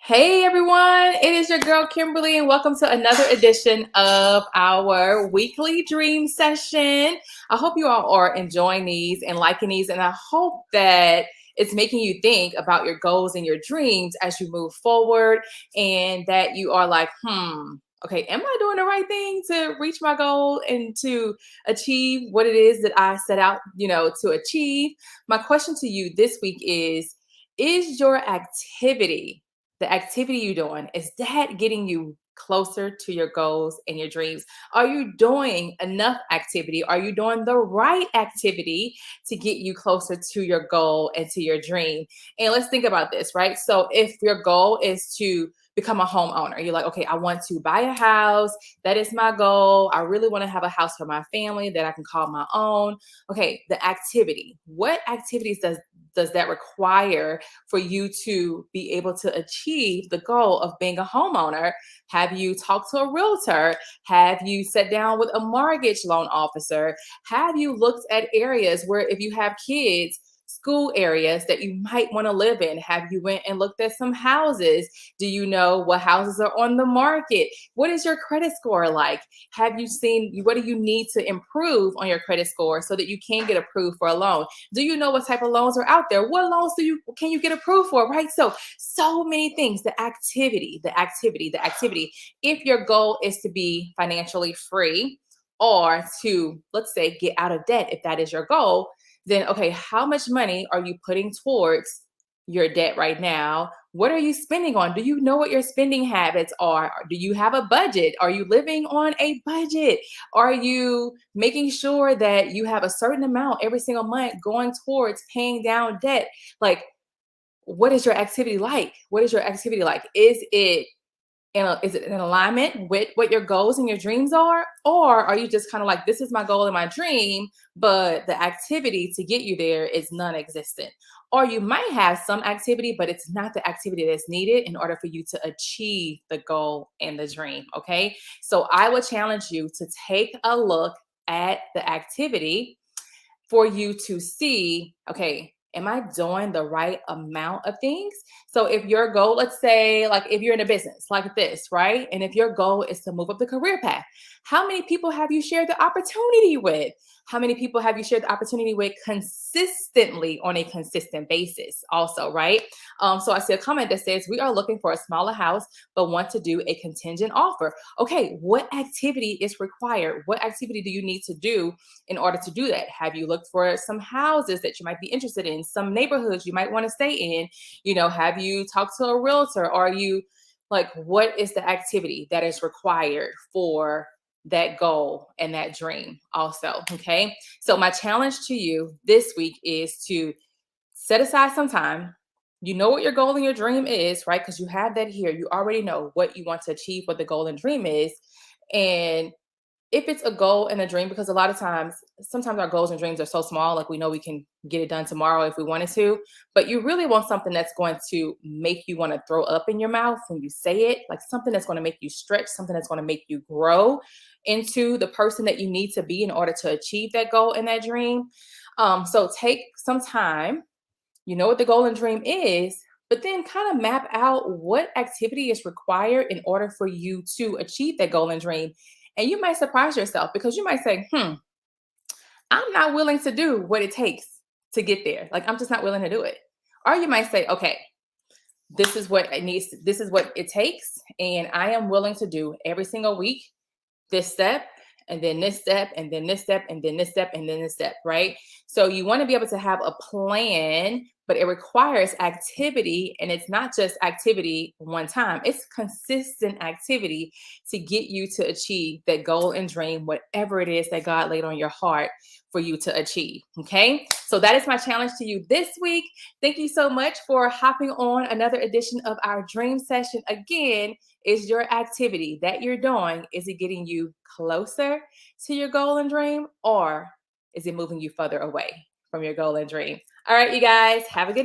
Hey everyone, it is your girl Kimberly, and welcome to another edition of our weekly dream session. I hope you all are enjoying these and liking these, and I hope that it's making you think about your goals and your dreams as you move forward, and that you are like, okay, am I doing the right thing to reach my goal and to achieve what it is that I set out, to achieve? My question to you this week is your activity, the activity you're doing, is that getting you closer to your goals and your dreams? Are you doing enough activity? Are you doing the right activity to get you closer to your goal and to your dream? And let's think about this, right? So if your goal is to become a homeowner, you're like, okay, I want to buy a house. That is my goal. I really want to have a house for my family that I can call my own. Okay, the activity. What activities does that require for you to be able to achieve the goal of being a homeowner? Have you talked to a realtor? Have you sat down with a mortgage loan officer? Have you looked at areas where, if you have kids, school areas that you might want to live in? Have you went and looked at some houses? Do you know what houses are on the market? What is your credit score like? Have you seen, what do you need to improve on your credit score so that you can get approved for a loan? Do you know what type of loans are out there? What loans can you get approved for, right? So many things. The activity, the activity, the activity. If your goal is to be financially free, or to, let's say, get out of debt, if that is your goal, then okay, how much money are you putting towards your debt right now? What are you spending on? Do you know what your spending habits are? Do you have a budget? Are you living on a budget? Are you making sure that you have a certain amount every single month going towards paying down debt? Like, what is your activity like? What is your activity like? Is it in alignment with what your goals and your dreams are? Or are you just kind of like, this is my goal and my dream, but the activity to get you there is non-existent? Or you might have some activity, but it's not the activity that's needed in order for you to achieve the goal and the dream. Okay. So I would challenge you to take a look at the activity for you to see, okay, am I doing the right amount of things? So if your goal, let's say, like if you're in a business like this, right? And if your goal is to move up the career path, how many people have you shared the opportunity with? How many people have you shared the opportunity with consistently on a consistent basis? Also, right? So I see a comment that says, we are looking for a smaller house, but want to do a contingent offer. Okay, what activity is required? What activity do you need to do in order to do that? Have you looked for some houses that you might be interested in, some neighborhoods you might want to stay in? Have you talked to a realtor? Are you like, what is the activity that is required for that goal and that dream also? Okay. So my challenge to you this week is to set aside some time. You know what your goal and your dream is, right? Because you have that here. You already know what you want to achieve, what the goal and dream is. And if it's a goal and a dream, because a lot of times, sometimes our goals and dreams are so small, like we know we can get it done tomorrow if we wanted to, but you really want something that's going to make you want to throw up in your mouth when you say it, like something that's going to make you stretch, something that's going to make you grow into the person that you need to be in order to achieve that goal and that dream. So take some time, you know what the goal and dream is, but then kind of map out what activity is required in order for you to achieve that goal and dream. And you might surprise yourself because you might say, I'm not willing to do what it takes to get there. Like, I'm just not willing to do it. Or you might say, okay, this is what it needs, this is what it takes. And I am willing to do every single week this step, and then this step, and then this step, and then this step, and then this step, right? So you want to be able to have a plan, but it requires activity. And it's not just activity one time, it's consistent activity to get you to achieve that goal and dream, whatever it is that God laid on your heart for you to achieve. Okay. So that is my challenge to you this week. Thank you so much for hopping on another edition of our dream session. Again, is your activity that you're doing, is it getting you closer to your goal and dream, or is it moving you further away from your goal and dream? All right, you guys, have a good night.